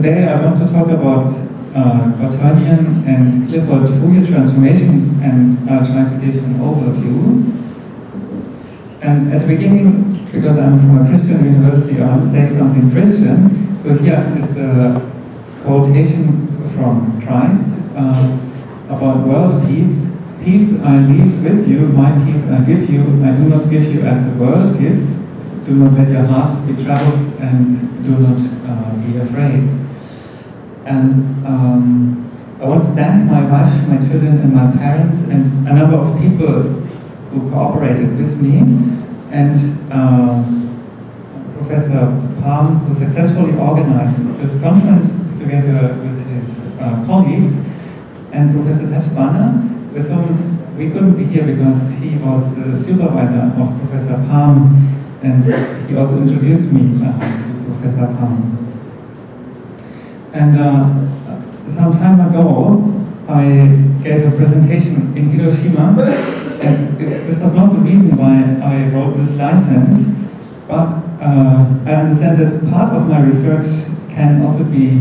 today I want to talk about Quaternion and Clifford Fourier transformations, and I'll try to give an overview. And at the beginning, because I'm from a Christian university, I must say something Christian. So here is a quotation from Christ about world peace. Peace I leave with you, my peace I give you. I do not give you as the world gives. Do not let your hearts be troubled, and do not be afraid. And I want to thank my wife, my children, and my parents, and a number of people who cooperated with me, and Professor Pham, who successfully organized this conference together with his colleagues, and Professor Tachibana, with whom we couldn't be here because he was the supervisor of Professor Pham, and he also introduced me to Professor Pham. And some time ago, I gave a presentation in Hiroshima, and this was not the reason why I wrote this license, but I understand that part of my research can also be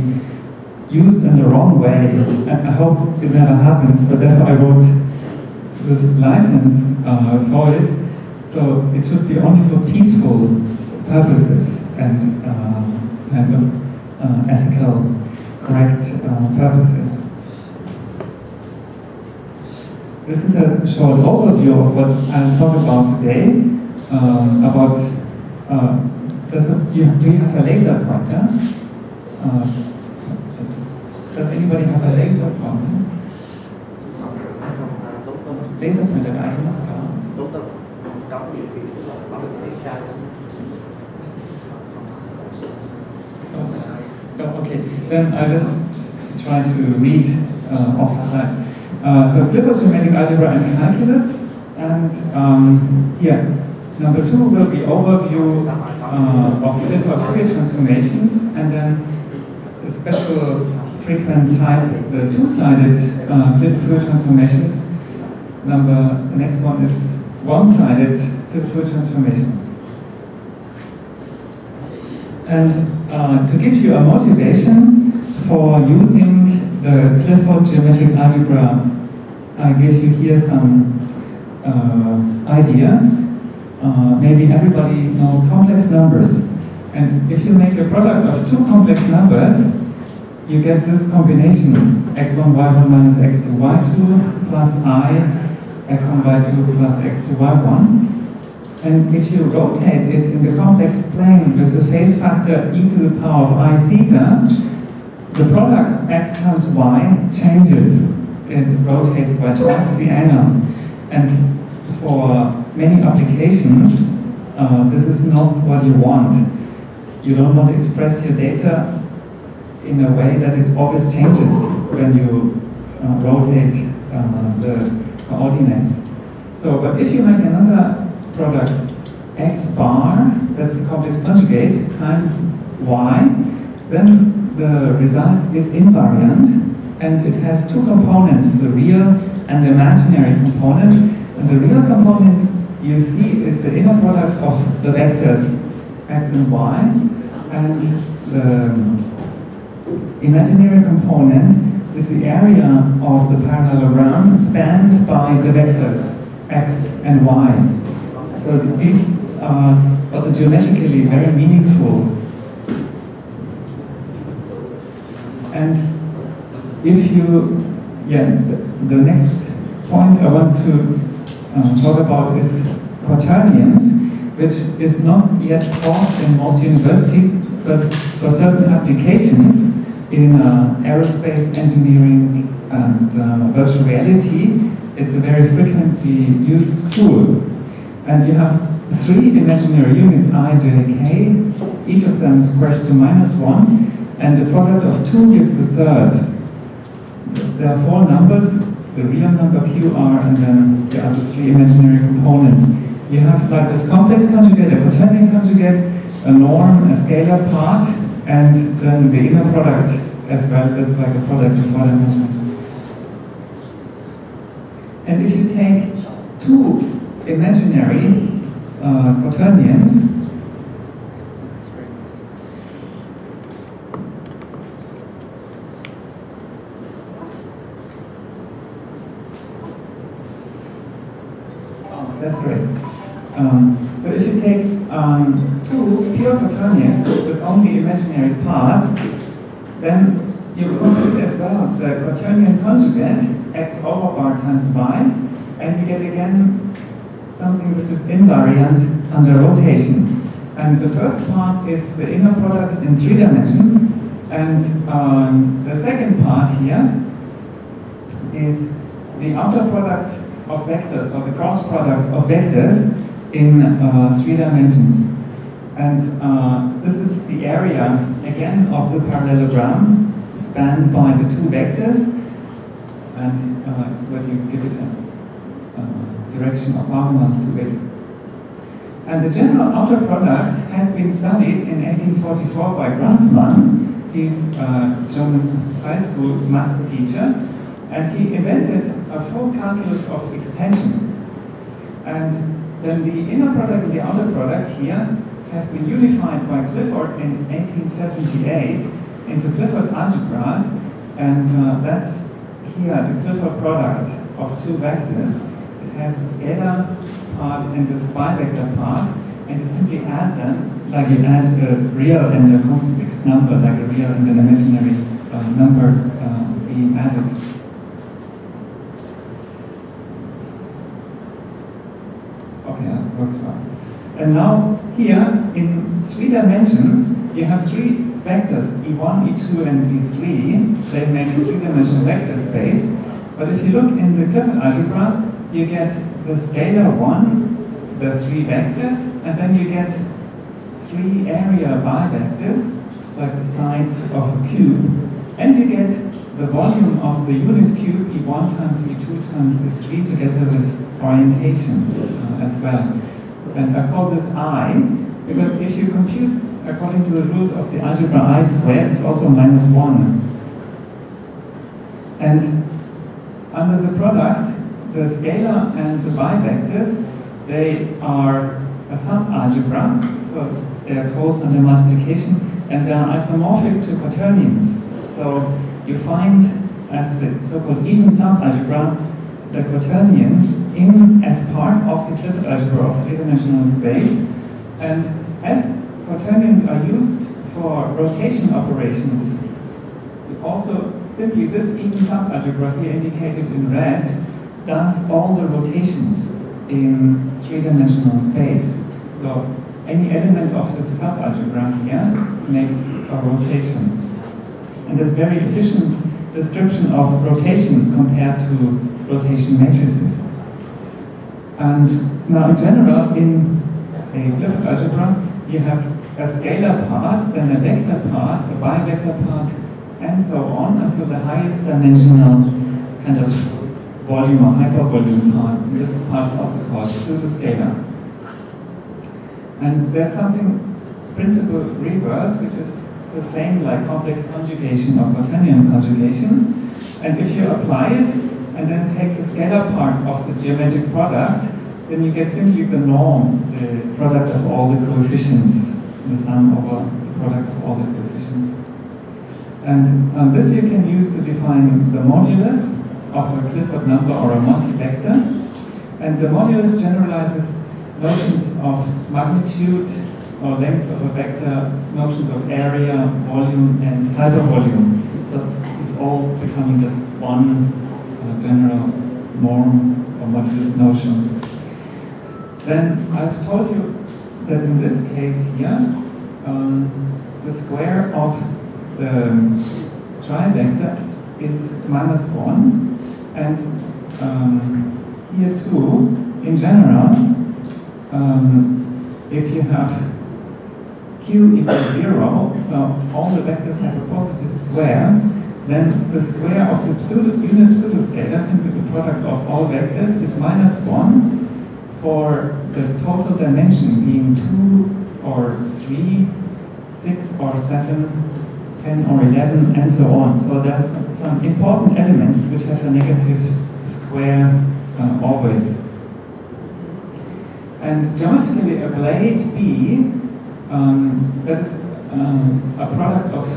used in the wrong way, and I hope it never happens, but therefore I wrote this license for it, so it should be only for peaceful purposes and kind of ethical, correct purposes. This is a short overview of what I'll talk about today. Do you have a laser pointer? Does anybody have a laser pointer? Laser pointer guy in Moscow. Oh, okay, then I'll just try to read off the slides. So Clifford geometric algebra and calculus, and here, number 2 will be overview of Clifford Fourier transformations, and then a special frequent type, the two-sided Clifford Fourier transformations. The next one is one-sided Clifford Fourier transformations. And to give you a motivation for using the Clifford geometric algebra, I give you here some idea. Maybe everybody knows complex numbers. And if you make a product of two complex numbers, you get this combination, x1, y1 minus x2, y2 plus I, x1, y2 plus x2, y1. And if you rotate it in the complex plane with the phase factor e to the power of I theta, the product x times y changes. It rotates by twice the angle. And for many applications, this is not what you want. You don't want to express your data in a way that it always changes when you rotate the coordinates. So, but if you make another product x bar, that's the complex conjugate, times y, then the result is invariant, and it has two components, the real and the imaginary component. And the real component you see is the inner product of the vectors x and y, and the imaginary component is the area of the parallelogram spanned by the vectors x and y. So these are also geometrically very meaningful. And if you, the next point I want to talk about is quaternions, which is not yet taught in most universities, but for certain applications in aerospace engineering and virtual reality, it's a very frequently used tool. And you have 3 imaginary units, I, j, k, each of them squares to -1, and the product of 2 gives a third. There are 4 numbers, the real number q, r, and then the other 3 imaginary components. You have like this complex conjugate, a quaternion conjugate, a norm, a scalar part, and then the inner product as well. That's like a product of 4 dimensions. And if you take 2 imaginary quaternions, That's great. So if you take two pure quaternions with only imaginary parts, then you compute as well the quaternion conjugate x over bar times y, and you get again something which is invariant under rotation. And the first part is the inner product in 3 dimensions, and the second part here is the outer product of vectors, or the cross product of vectors in 3 dimensions. And this is the area, again, of the parallelogram spanned by the 2 vectors, and what you give it a direction of orthogonal to it. And the general outer product has been studied in 1844 by Grassmann. He's a German high school math teacher, and he invented a full calculus of extension. And then the inner product and the outer product here have been unified by Clifford in 1878 into Clifford algebras, and that's here the Clifford product of 2 vectors. It has a scalar part and a spy vector part, and you simply add them like you add a real and a complex number, like a real and an imaginary number being added. Okay, that works well. And now here in 3 dimensions you have 3 vectors, E1, E2, and E3. They make a 3-dimensional vector space. But if you look in the Clifford algebra, you get the scalar 1, the 3 vectors, and then you get 3 area bivectors, like the sides of a cube, and you get the volume of the unit cube, E1 times E2 times E3, together with orientation as well. And I call this I, because if you compute according to the rules of the algebra I squared, it's also -1. And under the product, the scalar and the bivectors, they are a subalgebra, so they are closed under multiplication, and they are isomorphic to quaternions. So you find, as the so-called even subalgebra, the quaternions as part of the Clifford algebra of 3-dimensional space, and as quaternions are used for rotation operations, also simply this even subalgebra here indicated in red does all the rotations in 3-dimensional space. So any element of this subalgebra here makes a rotation. And there's very efficient description of rotation compared to rotation matrices. And now in general, in a Clifford algebra, you have a scalar part, then a vector part, a bivector part, and so on until the highest dimensional kind of volume or hypervolume part. And this part is also called pseudoscalar. And there's something principle reverse, which is the same like complex conjugation or quaternion conjugation. And if you apply it, and then it takes the scalar part of the geometric product, then you get simply the norm, the product of all the coefficients, the sum over the product of all the coefficients. And this you can use to define the modulus of a Clifford number or a multi-vector. And the modulus generalizes notions of magnitude or length of a vector, notions of area, volume, and hypervolume. So it's all becoming just one general norm or modulus notion. Then I've told you that in this case here, the square of the trivector is -1, and here too, in general, if you have q equals 0, so all the vectors have a positive square, then the square of the unit pseudoscalar, simply the product of all vectors, is -1 for the total dimension being 2 or 3, 6 or 7, 10 or 11, and so on. So there's some important elements which have a negative square always. And geometrically, a blade B, that is a product of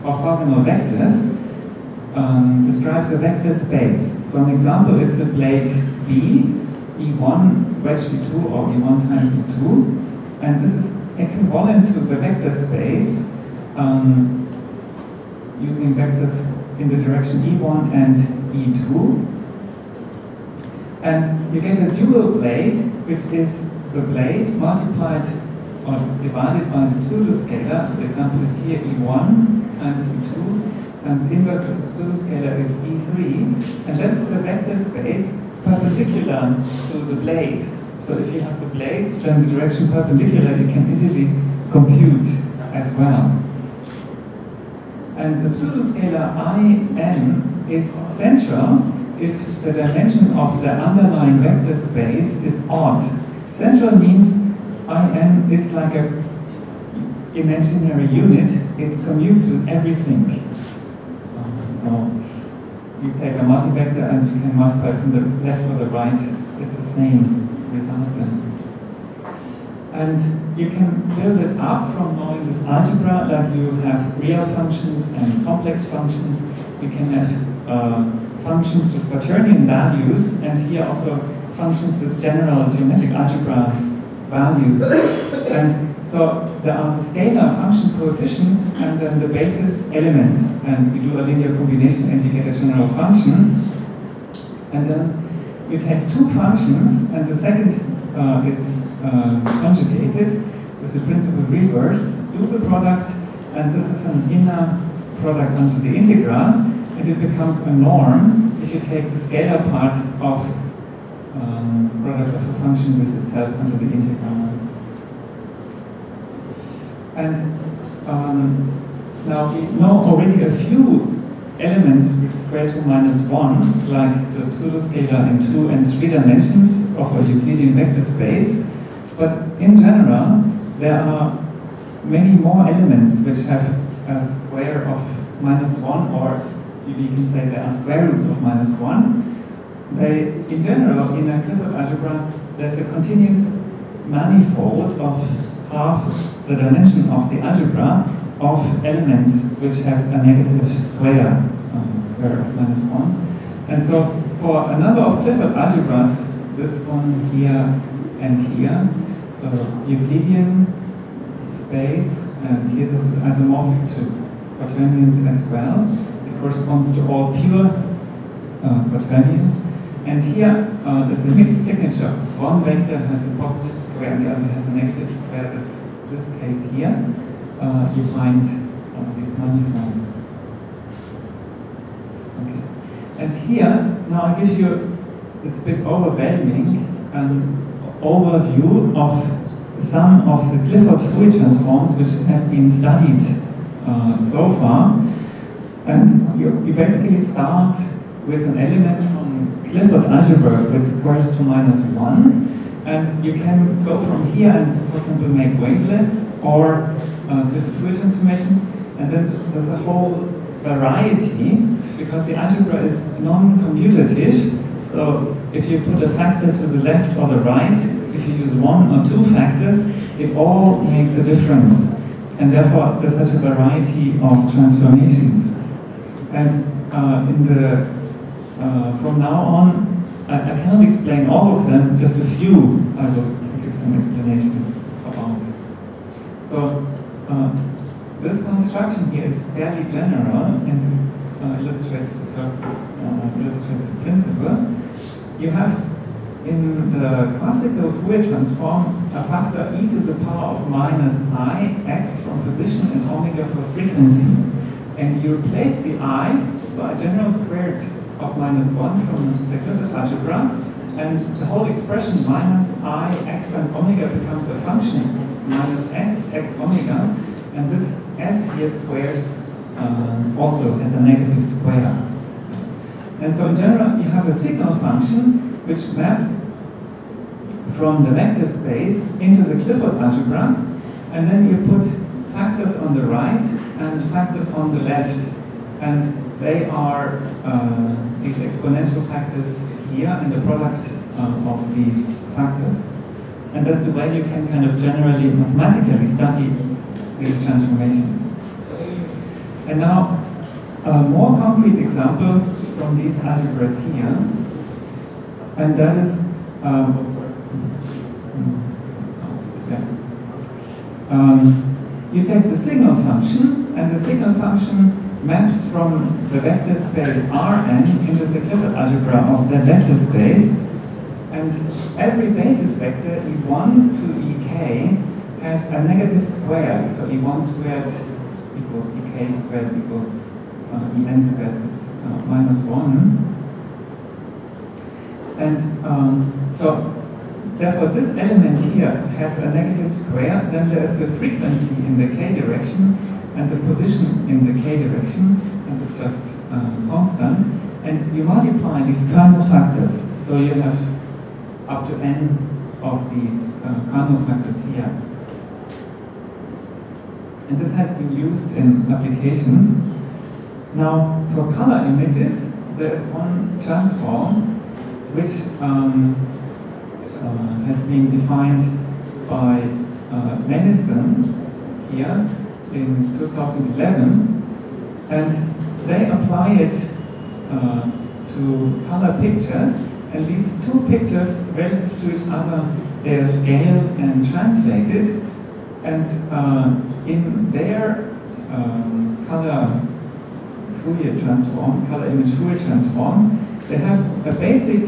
orthogonal vectors, describes a vector space. So an example is the blade B, E1 wedge E2 or E1 times E2, and this is equivalent to the vector space using vectors in the direction E1 and E2. And you get a dual blade, which is the blade multiplied or divided by the pseudoscalar. The example is here E1 times E2 times inverse of the pseudoscalar is E3, and that's the vector space perpendicular to the blade. So if you have the blade, then the direction perpendicular you can easily compute as well. And the pseudoscalar In is central if the dimension of the underlying vector space is odd. Central means In is like an imaginary unit. It commutes with everything. So you take a multivector and you can multiply from the left or the right. It's the same result then. And you can build it up from knowing this algebra, like you have real functions and complex functions. You can have functions with quaternion values, and here also functions with general geometric algebra values. And so there are the scalar function coefficients and then the basis elements, and you do a linear combination and you get a general function. And then you take two functions, and the second is conjugated with the principal reverse, do the product, and this is an inner product onto the integral, and it becomes a norm if you take the scalar part of product of a function with itself onto the integral. And now we know already a few elements with square root minus 1, like the pseudoscalar in 2 and 3 dimensions of a Euclidean vector space. But in general, there are many more elements which have a square of minus 1, or you can say there are square roots of minus 1. They, in general, in a Clifford algebra, there's a continuous manifold of half the dimension of the algebra of elements which have a negative square, square of minus 1. And so for a number of Clifford algebras, this one here and here, so Euclidean space, and here this is isomorphic to quaternions as well. It corresponds to all pure quaternions. And here there's a mixed signature. One vector has a positive square and the other has a negative square. That's this case here. You find these manifolds. Okay. And here, now I give you, it's a bit overwhelming, an overview of some of the Clifford Fourier transforms which have been studied so far. And you basically start with an element from Clifford algebra which squares to minus 1. And you can go from here and, for example, make wavelets or Clifford Fourier transformations. And then there's a whole variety, because the algebra is non-commutative. So if you put a factor to the left or the right, if you use one or two factors, it all makes a difference. And therefore, there's such a variety of transformations. And from now on, I cannot explain all of them, just a few I will give some explanations about. So this construction here is fairly general and illustrates the principle. You have in the classical Fourier transform a factor e to the power of minus I x from position and omega for frequency. And you replace the I by a general square root of minus 1 from the Clifford algebra, and the whole expression minus I x times omega becomes a function minus s x omega, and this s here squares also has a negative square. And so in general you have a signal function which maps from the vector space into the Clifford algebra, and then you put factors on the right and factors on the left, and they are these exponential factors here and the product of these factors. And that's the way you can kind of generally mathematically study these transformations. And now a more concrete example from these algebras here, and that is You take the signal function, and the signal function maps from the vector space Rn into the Clifford algebra of that vector space, and every basis vector E1 to Ek has a negative square, so E1 squared equals Ek squared equals En squared is minus 1. And so therefore this element here has a negative square, then there is a frequency in the k direction and a position in the k direction, and it's just constant. And you multiply these kernel factors, so you have up to n of these kernel factors here. And this has been used in applications. Now, for color images, there is one transform which has been defined by Madison here in 2011, and they apply it to color pictures, and these two pictures relative to each other, they are scaled and translated, and in their color Fourier transform, color image Fourier transform, they have a basic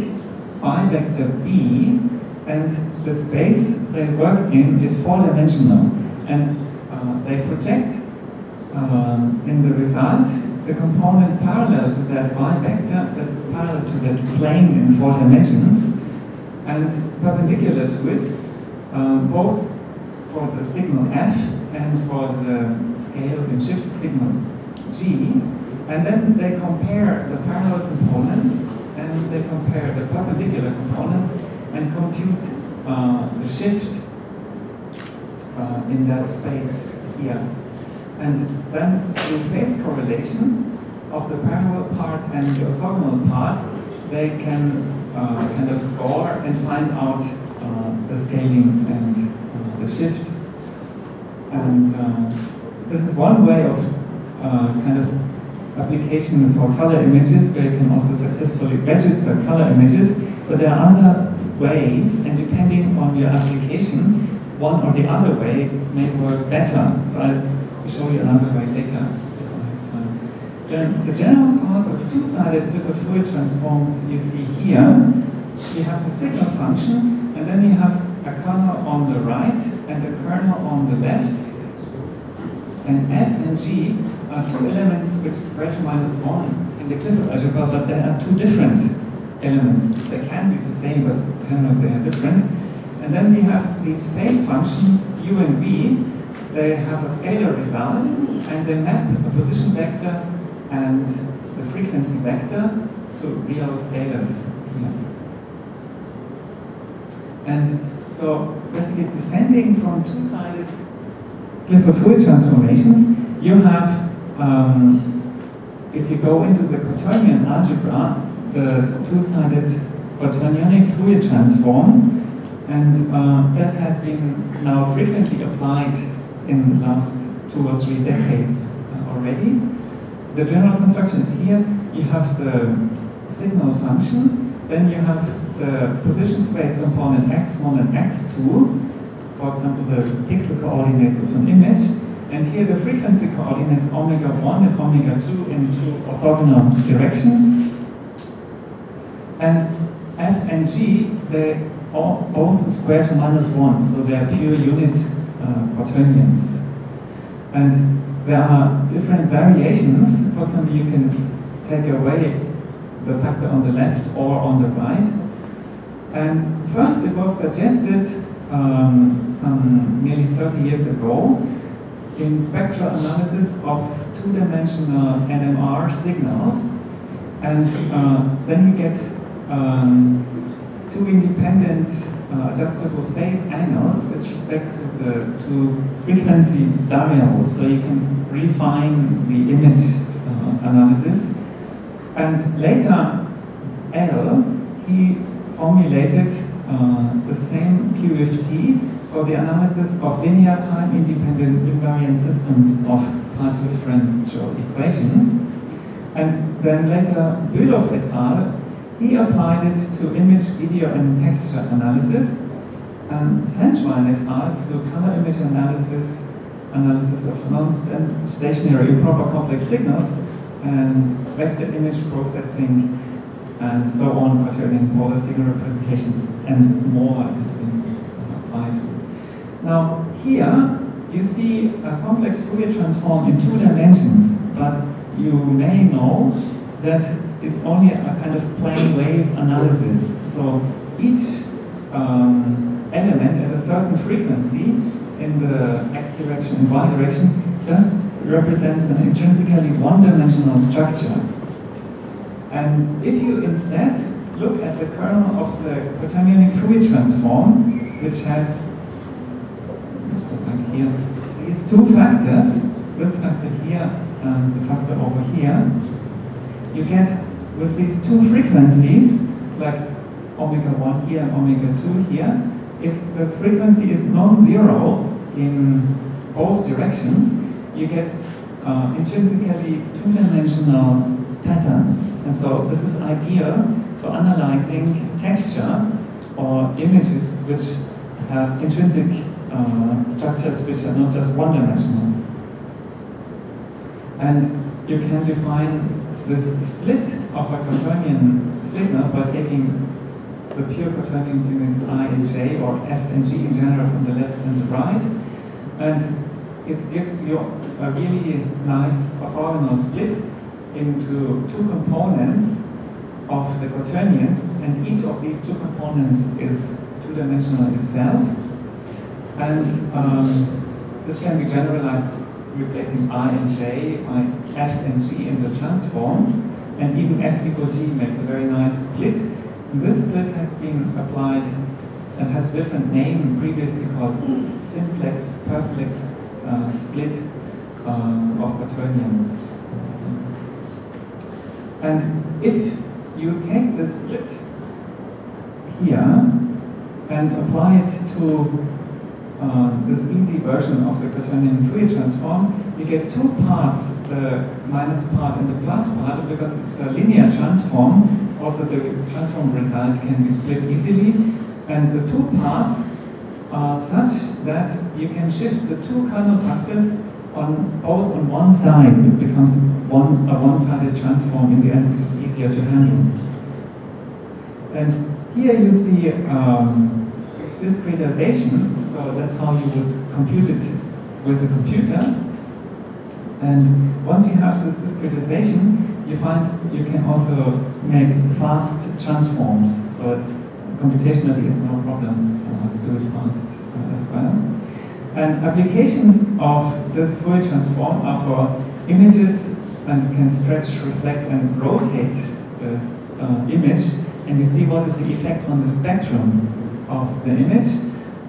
bi-vector B, and the space they work in is 4-dimensional, and they project in the result the component parallel to that bi-vector, parallel to that plane in 4 dimensions, and perpendicular to it, both for the signal f and for the scale in shift signal g. And then they compare the parallel components and they compare the perpendicular components and compute the shift in that space here. And then through phase correlation of the parallel part and the orthogonal part, they can kind of score and find out the scaling and the shift. And this is one way of kind of application for color images, where you can also successfully register color images, but there are other ways, and depending on your application, one or the other way may work better. So I'll show you another way later if I have time. Then the general class of two-sided Clifford Fourier transforms you see here. You have the signal function, and then you have a kernel on the right and a kernel on the left. And f and g are two elements which square to -1 in the Clifford algebra, but they are two different elements. They can be the same, but generally they are different. And then we have these phase functions, u and v. They have a scalar result, and they map a position vector and the frequency vector to real scalars here. And so basically descending from two-sided Clifford Fourier transformations, you have, if you go into the Quaternion algebra, the two-sided Quaternionic Fourier transform, and that has been now frequently applied in the last 2 or 3 decades already. The general construction is here. You have the signal function, then you have the position space component x1 and x2, for example, the pixel coordinates of an image, and here the frequency coordinates omega1 and omega2 in 2 orthogonal directions. And f and g, they all both square to -1, so they are pure unit quaternions. And there are different variations. For example, you can take away the factor on the left or on the right. And first it was suggested some nearly 30 years ago in spectral analysis of 2-dimensional NMR signals, and then you get 2 independent adjustable phase angles with respect to the 2 frequency variables, so you can refine the image analysis. And later, L, he formulated the same QFT for the analysis of linear time-independent invariant systems of partial differential equations. And then later, Buelow et al., he applied it to image, video, and texture analysis. and central it are to color image analysis of non-stationary improper complex signals, and vector image processing, and so on, Quaternion polar signal representations, and more it has been applied to. Now, here you see a complex Fourier transform in 2 dimensions, but you may know that it's only a kind of plane wave analysis. So each element at a certain frequency in the x direction and y direction just represents an intrinsically one-dimensional structure. And if you instead look at the kernel of the Quaternion Fourier transform, which has like here these 2 factors, this factor here and the factor over here, you get with these 2 frequencies, like omega 1 here and omega 2 here, if the frequency is non-zero in both directions, you get intrinsically 2-dimensional patterns. And so this is ideal for analyzing texture or images which have intrinsic structures which are not just one-dimensional. And you can define this split of a Quaternion signal by taking the pure Quaternion signals I and J, or F and G in general, from the left and the right. And it gives you a really nice orthogonal split into 2 components of the Quaternions, and each of these 2 components is 2-dimensional itself. And this can be generalized replacing I and J by F and G in the transform, and even F equal G makes a very nice split. And this split has been applied and has a different name, previously called simplex perplex split of Quaternions. And if you take this split here and apply it to this easy version of the Quaternion Fourier transform, you get 2 parts, the minus part and the plus part, because it's a linear transform. Also, the transform result can be split easily, and the 2 parts are such that you can shift the 2 kernel factors both on one side. It becomes a one-sided transform in the end, which is easier to handle. And here you see discretization, so that's how you would compute it with a computer. And once you have this discretization, you find you can also make fast transforms. So computationally it's no problem to do it fast as well. And applications of this Fourier transform are for images, and you can stretch, reflect, and rotate the image, and you see what is the effect on the spectrum of the image,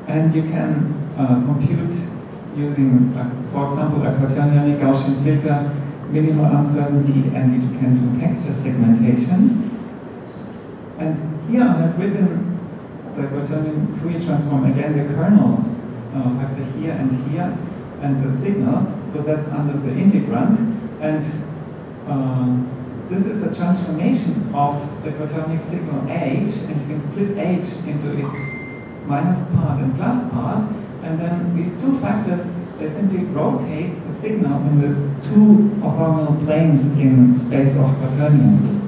and you can compute using, for example, a Quaternionic Gaussian filter, minimal uncertainty, and you can do texture segmentation. And here I have written the Quaternion Fourier transform, again the kernel factor here, and the signal, so that's under the integrand, and this is a transformation of the Quaternionic signal H, and you can split H into its minus part and plus part, and then these 2 factors, they simply rotate the signal in the 2 orthogonal planes in space of Quaternions.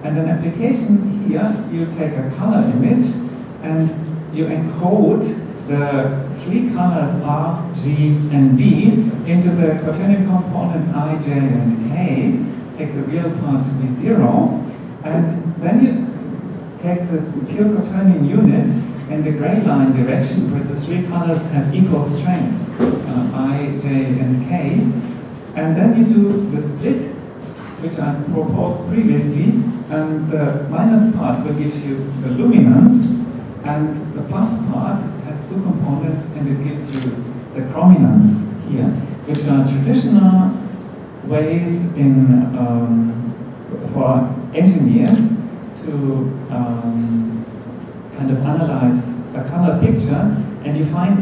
And an application here, you take a color image and you encode the 3 colors R, G, and B into the Quaternion components I, J, and K. Take the real part to be 0, and then you take the pure Quaternion units in the gray line direction, where the 3 colors have equal strengths, I, J, and K, and then you do the split, which I proposed previously, and the minus part will give you the luminance, and the plus part has 2 components, and it gives you the chrominance here, which are traditional ways in for engineers to kind of analyze a color picture, and you find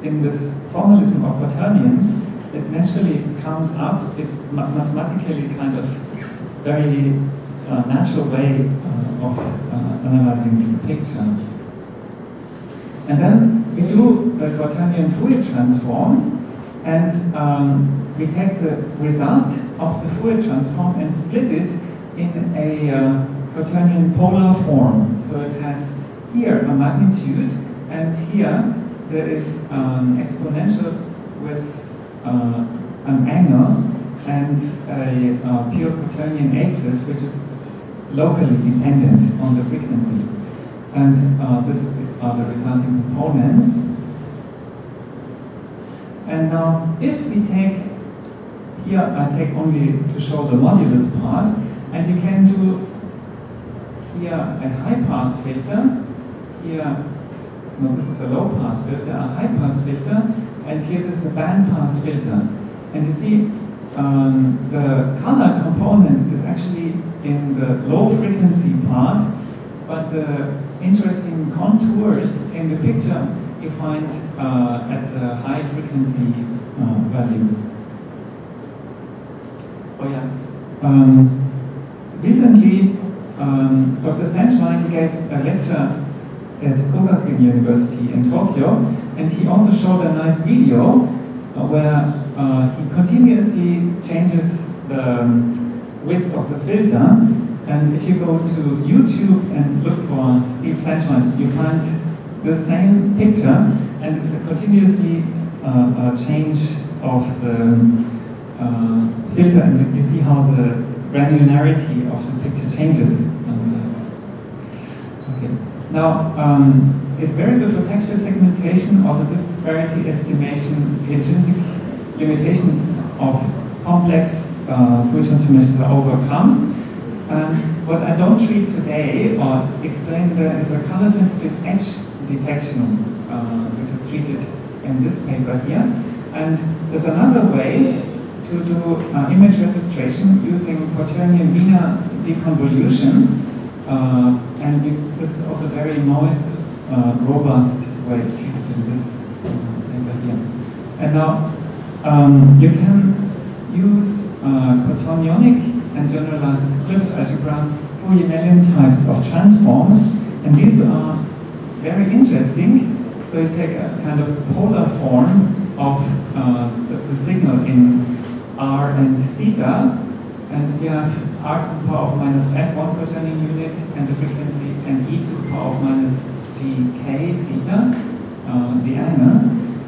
in this formalism of Quaternions, it naturally comes up, it's mathematically kind of very natural way of analyzing the picture. And then we do the Quaternion Fourier transform, and we take the result of the Fourier transform and split it in a Quaternion polar form. So it has here a magnitude, and here there is an exponential with an angle and a pure Quaternion axis, which is locally dependent on the frequencies. And this are the resulting components. And now, if we take, here I take only to show the modulus part, and you can do here a high-pass filter, here, no, this is a low-pass filter, a high-pass filter, and here this is a band-pass filter. And you see, the color component is actually in the low-frequency part, but the interesting contours in the picture you find at the high-frequency values. Oh yeah. Recently, Dr. Senshwein gave a lecture at Kogakuin University in Tokyo, and he also showed a nice video where he continuously changes the width of the filter. And if you go to YouTube and look for Steve Senshwein, you find the same picture, and it's a continuously change of the filter, and you see how the granularity of the picture changes. Okay. Now, it's very good for texture segmentation, also disparity estimation. Intrinsic limitations of complex Fourier transformations are overcome. And what I don't treat today or explain there is a color-sensitive edge detection, which is treated in this paper here. And there's another way to do image registration using Quaternion linear deconvolution. And this is also very noise robust way it's treated in this paper here. And now you can use Quaternionic and generalized Clifford algebra Fourier types of transforms, and these are very interesting. So you take a kind of polar form of the signal in R and theta, and you have R to the power of minus f1 Quaternion unit and the frequency, and e to the power of minus gk theta, the angle.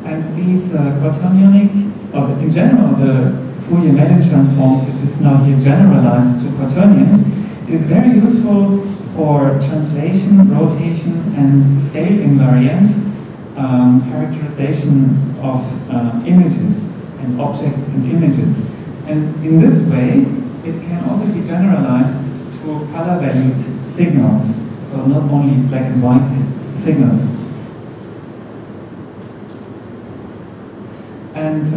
And these Quaternionic, or in general, the Fourier transforms, which is now here generalized to Quaternions, is very useful for translation, rotation, and scale invariant characterization of images and objects and images. And in this way, it can also be generalized to color-valued signals, so not only black and white signals. And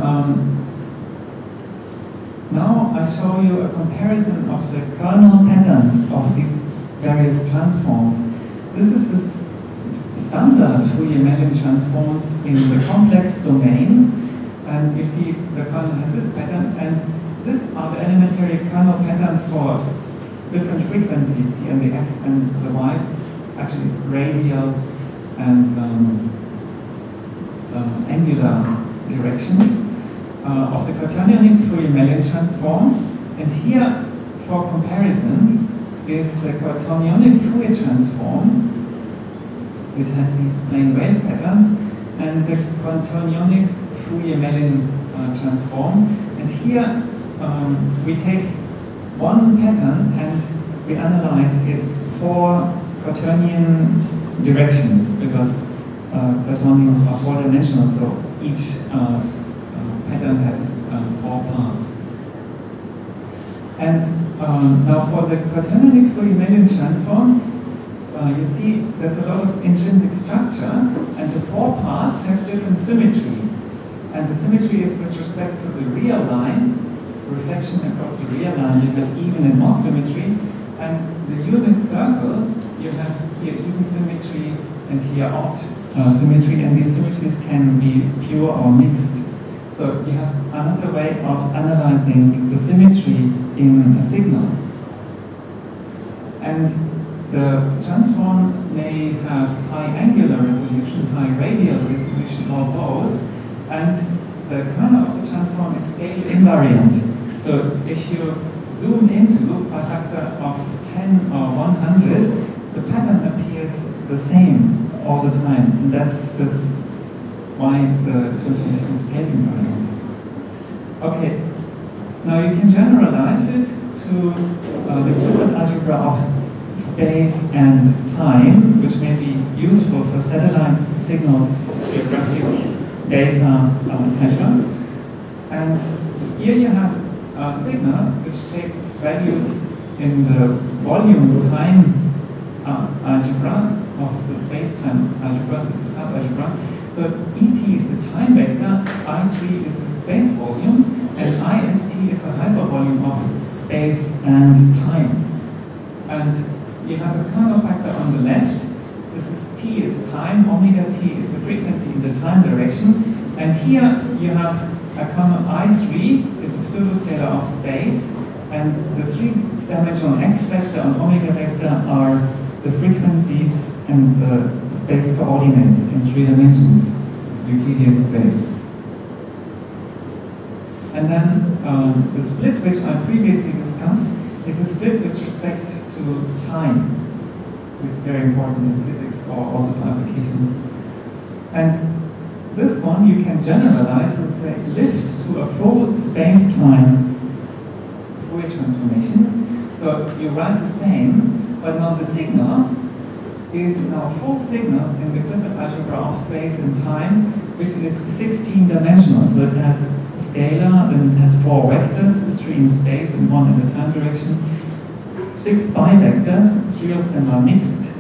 now I show you a comparison of the kernel patterns of these various transforms. This is the standard Fourier transforms in the complex domain, and you see the kernel has this pattern, and these are the elementary kernel patterns for different frequencies here in the x and the y. Actually, it's radial and angular direction. Of the Quaternionic Fourier transform, and here for comparison is the Quaternionic Fourier transform, which has these plane wave patterns, and the Quaternionic Fourier transform. And here we take one pattern and we analyze its 4 Quaternion directions, because Quaternions are 4-dimensional, so each pattern has 4 parts. And now for the Quaternionic Fourier transform, you see there's a lot of intrinsic structure, and the 4 parts have different symmetry. And the symmetry is with respect to the real line, reflection across the real line, you have even and odd symmetry, and the unit circle, you have here even symmetry and here odd symmetry, and these symmetries can be pure or mixed. So you have another way of analyzing the symmetry in a signal. And the transform may have high angular resolution, high radial resolution, or both, and the kernel of the transform is scale invariant. So if you zoom into by factor of 10 or 100, the pattern appears the same all the time. And that's just why the transformation is scale invariant. Okay, now you can generalize it to the Clifford algebra of space and time, which may be useful for satellite signals, geographic data, etc. And here you have a signal which takes values in the volume time algebra of the space-time algebras. It's a subalgebra. So ET is the time vector, I3 is the space volume, and IST is a hypervolume of space and time. And you have a kernel factor on the left. This is T is time, omega T is the frequency in the time direction. And here you have a kernel I3 is a pseudoscalar of space, and the three-dimensional X vector and omega vector are the frequencies and the space coordinates in 3 dimensions, Euclidean space. And then the split which I previously discussed is a split with respect to time, which is very important in physics or also for applications. And this one you can generalize and say lift to a full space-time Fourier transformation. So you write the same, but now the signal is now full signal in the Clifford algebra of space and time, which is 16-dimensional. So it has scalar, then it has 4 vectors, 3 in space and 1 in the time direction. 6 bivectors, 3 of them are mixed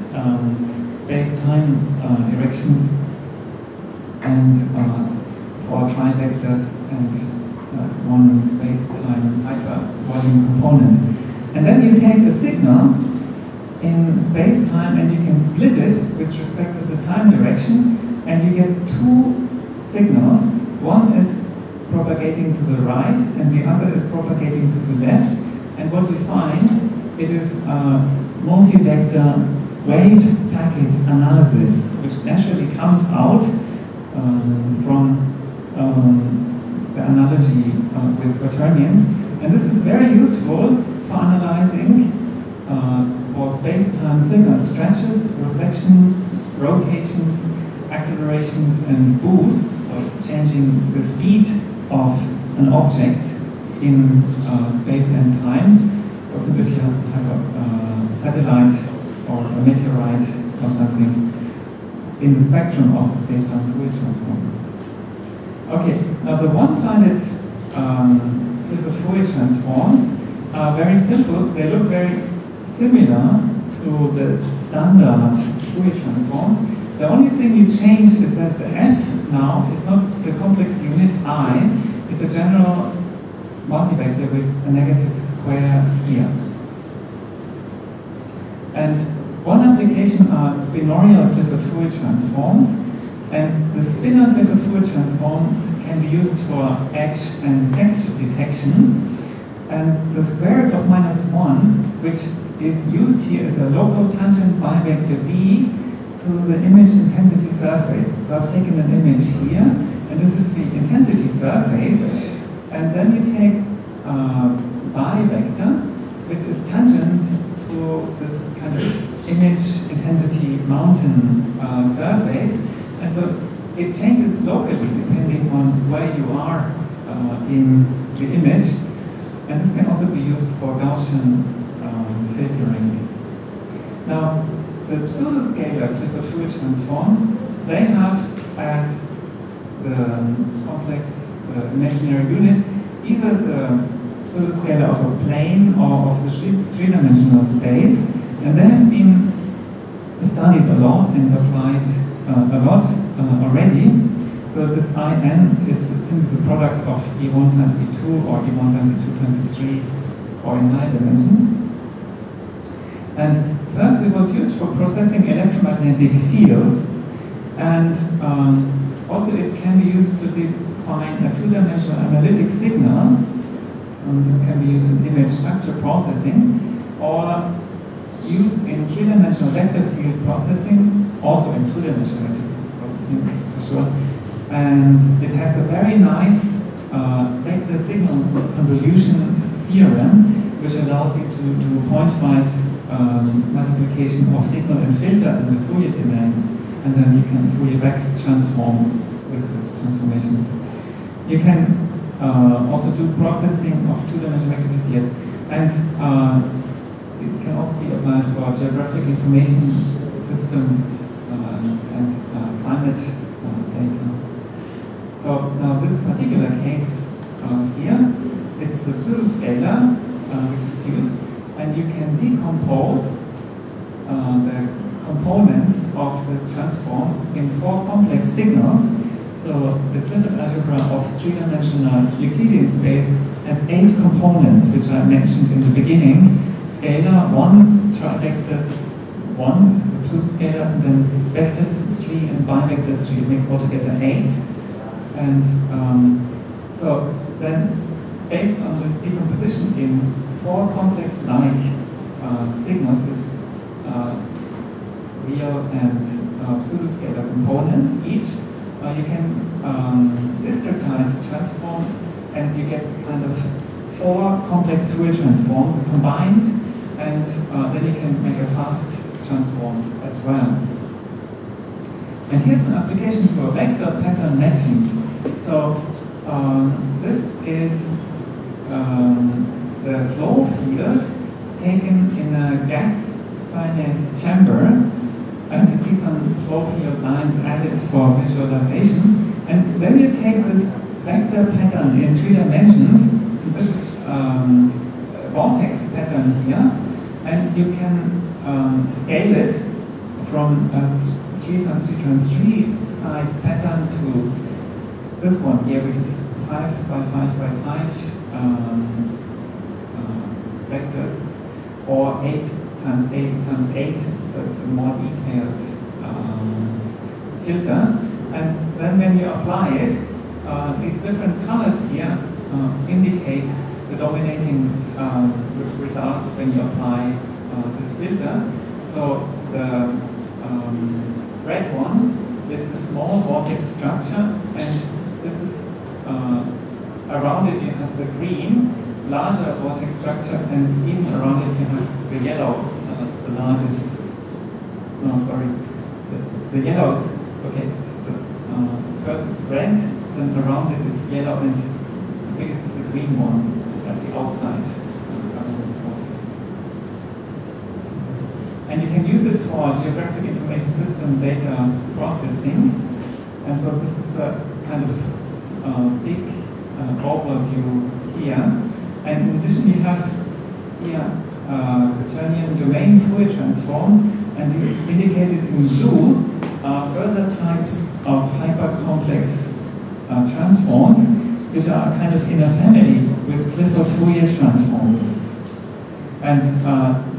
space-time directions, and 4 trivectors and 1 space-time hypervolume component. And then you take a signal in space-time and you can split it with respect to the time direction, and you get 2 signals. One is propagating to the right and the other is propagating to the left. And what you find, it is a multi-vector wave packet analysis, which naturally comes out from the analogy with quaternions. And this is very useful for analyzing for space-time signal stretches, reflections, rotations, accelerations, and boosts, so changing the speed of an object in space and time. For example, if you have a satellite or a meteorite or something in the spectrum of the space-time Fourier transform. Okay, now the one-sided Clifford Fourier transforms are very simple. They look very similar to the standard Fourier transforms. The only thing you change is that the f now is not the complex unit I, it's a general multivector with a negative square here. And one application are spinorial Clifford Fourier transforms, and the spinor Clifford Fourier transform can be used for edge and texture detection. And the square root of -1, which is used here as a local tangent by vector b to the image intensity surface. So I've taken an image here, and this is the intensity surface, and then you take by vector, which is tangent to this kind of image intensity mountain surface, and so it changes locally depending on where you are in the image, and this can also be used for Gaussian filtering. Now, the pseudoscalar Clifford Fourier transform, they have as the complex imaginary unit either the pseudoscalar of a plane or of the three-dimensional space, and they have been studied a lot and applied a lot already. So this IN is simply the product of E1 times E2 or E1 times E2 times E3 or in high dimensions. And first it was used for processing electromagnetic fields, and also it can be used to define a two-dimensional analytic signal. This can be used in image structure processing, or used in three-dimensional vector field processing, also in two-dimensional vector field processing for sure. And it has a very nice vector signal convolution theorem, which allows you to do pointwise multiplication of signal and filter in the Fourier domain, and then you can Fourier back transform with this transformation. You can also do processing of two-dimensional vector fields, yes, and it can also be applied for geographic information systems and climate data. So now this particular case here, it's a pseudoscalar which is used, and you can decompose the components of the transform in 4 complex signals. So the Clifford algebra of three-dimensional Euclidean space has 8 components, which I mentioned in the beginning. Scalar 1, trivectors 1, this is a pseudoscalar, and then vectors 3 and bivectors 3. It makes altogether 8. And so then, based on this decomposition in 4 complex-like signals with real and pseudoscalar components each, you can discretize transform, and you get kind of 4 complex Fourier transforms combined, and then you can make a fast transform as well. And here's an application for vector pattern matching. So this is the flow field taken in a gas finance chamber, and you see some flow field lines added for visualization. And then you take this vector pattern in 3 dimensions. This is a vortex pattern here, and you can scale it from a 3 times 3 times 3 size pattern to this one here, which is 5 by 5 by 5 vectors, or 8 times 8 times 8, so it's a more detailed filter. And then when you apply it, these different colors here indicate the dominating results when you apply this filter. So the red one is a small vortex structure, and this is around it you have the green, larger vortex structure, and even around it you have the yellow, the largest. No, sorry, the yellow is okay. First is red, then around it is yellow, and the biggest is the green one at the outside. And you can use it for geographic information system data processing. And so this is a kind of big overview here. And in addition, you have here Quaternion domain Fourier transform, and these indicated in blue are further types of hypercomplex transforms, which are kind of in a family with Clifford Fourier transforms. And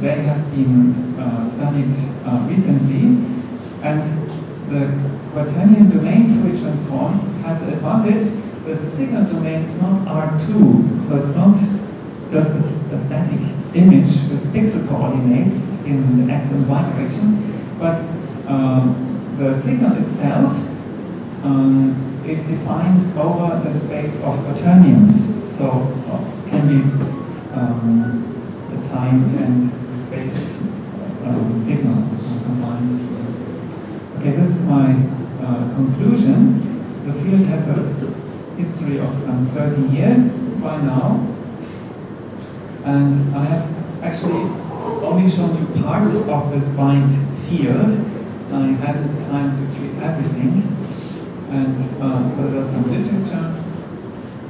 they have been studied recently. And the Quaternion domain Fourier transform has the advantage that the signal domain is not R2, so it's not just a static image with pixel coordinates in the x and y direction, but the signal itself is defined over the space of quaternions, so can be the time and the space signal combined. Okay, this is my conclusion. The field has a history of some 30 years by now, and I have actually only shown you part of this bind field. I hadn't time to treat everything, and so there's some literature,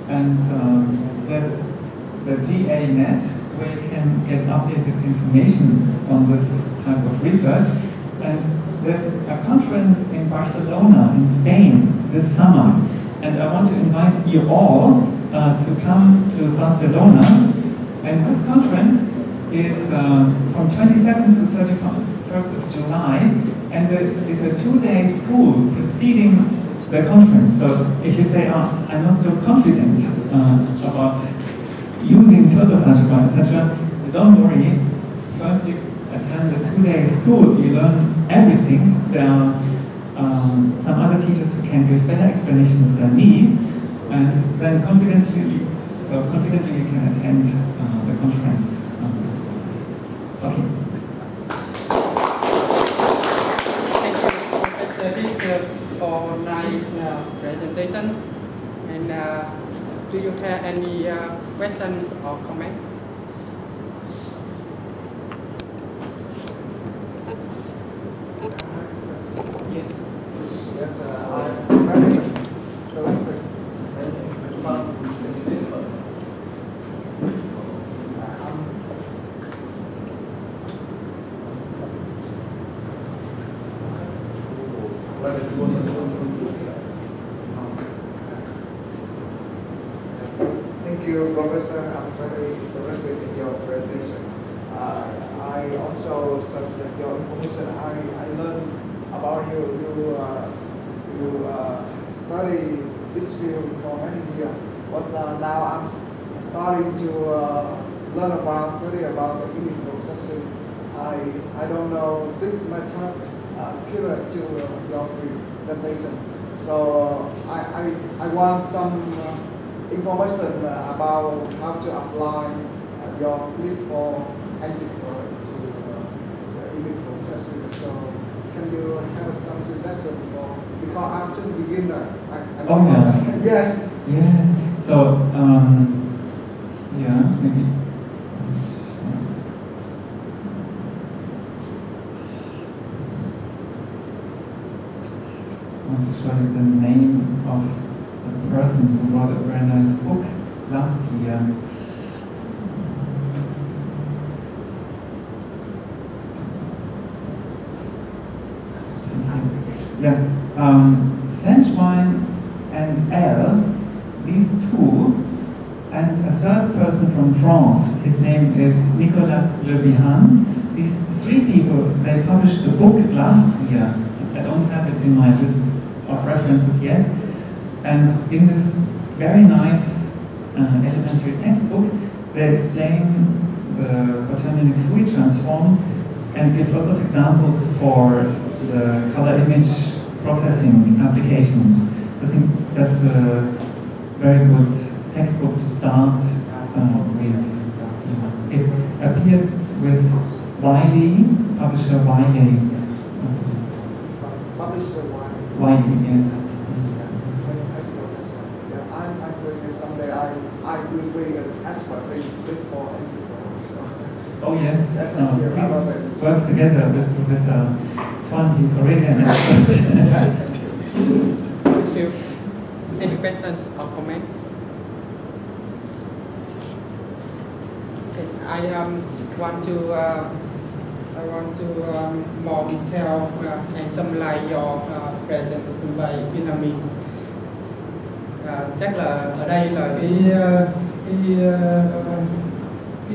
and there's the GAIT, where you can get updated information on this type of research, and there's a conference in Barcelona in Spain this summer, and I want to invite you all to come to Barcelona. And this conference is from 27th to 31st of July, and it's a 2-day school preceding the conference. So if you say, I'm not so confident about using Clifford algebra, etc., don't worry. First, attend the 2-day school, you learn everything. There are some other teachers who can give better explanations than me, and then confidently you can attend the conference as well. Okay. Thank you for nice presentation. And do you have any questions or comments? Yes. Yes, I'm very interested. Thank you, Professor. I'm very interested in your presentation. I also searched your information. I learned about you. You study this field for many years, but now I'm starting to study about the image processing. I don't know this method period to your presentation. So I want some information about how to apply your Clifford algebra to the image processing. So can you have some suggestion for, because I'm just a beginner. Oh yeah. Yes. Yes. So yeah, maybe. I want to show you the name of the person who wrote a very nice book last year. Yeah, Senchwein and L, these two, and a third person from France, his name is Nicolas Levihan. These three people, they published a book last year. I don't have it in my list of references yet. And in this very nice elementary textbook, they explain the Quaternion and Clifford transform and give lots of examples for the color image processing applications. I think that's a very good textbook to start with. It appeared with Wiley, publisher Wiley. Publisher Wiley. Wiley, yes. I'm doing someday. I will be an expert for Oh yes, please work together with Professor Pham. He's already an expert. Thank you. Any questions or comments? Okay, I want to more detail and summarize your presentation by Vietnamese. Chắc là ở đây là cái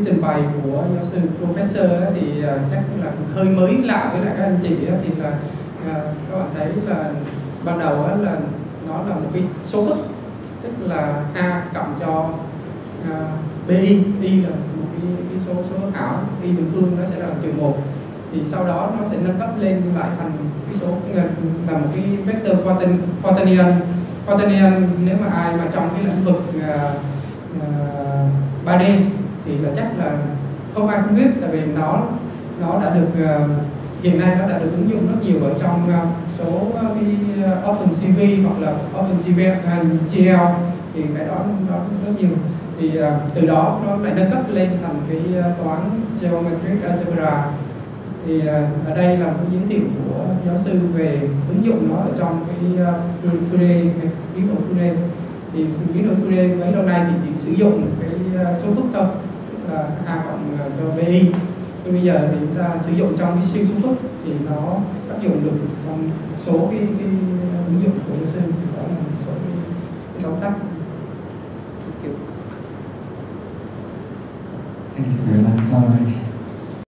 trình bày của giáo sư Professor ấy, thì chắc là hơi mới lạ với lại các anh chị ấy, thì là các bạn thấy là ban đầu ấy là nó là một cái số phức, tức là A cộng cho BI, Y là một cái số ảo, Y bình phương nó sẽ là trừ 1, thì sau đó nó sẽ nâng cấp lên lại thành cái số là một cái vector Quaternion. Nếu mà ai mà trong cái lĩnh vực 3D thì là chắc là không ai không biết, tại vì nó đã được hiện nay nó đã được ứng dụng rất nhiều ở trong số cái OpenCV hoặc là OpenGL, thì cái đó nó rất nhiều, thì từ đó nó lại nâng cấp lên thành cái toán geometric algebra. Thì ở đây là một cái giới thiệu của giáo sư về ứng dụng nó ở trong cái Fourier, biến đổi Fourier. Thì biến đổi Fourier mấy lâu nay thì chỉ sử dụng cái số phức thôi, tức là A cộng cho BI. Nhưng bây giờ thì chúng ta sử dụng trong cái siêu số phức thì nó áp dụng được trong số cái ứng dụng của giáo sư, đó là một số cái tóm tắt. Thank you very much.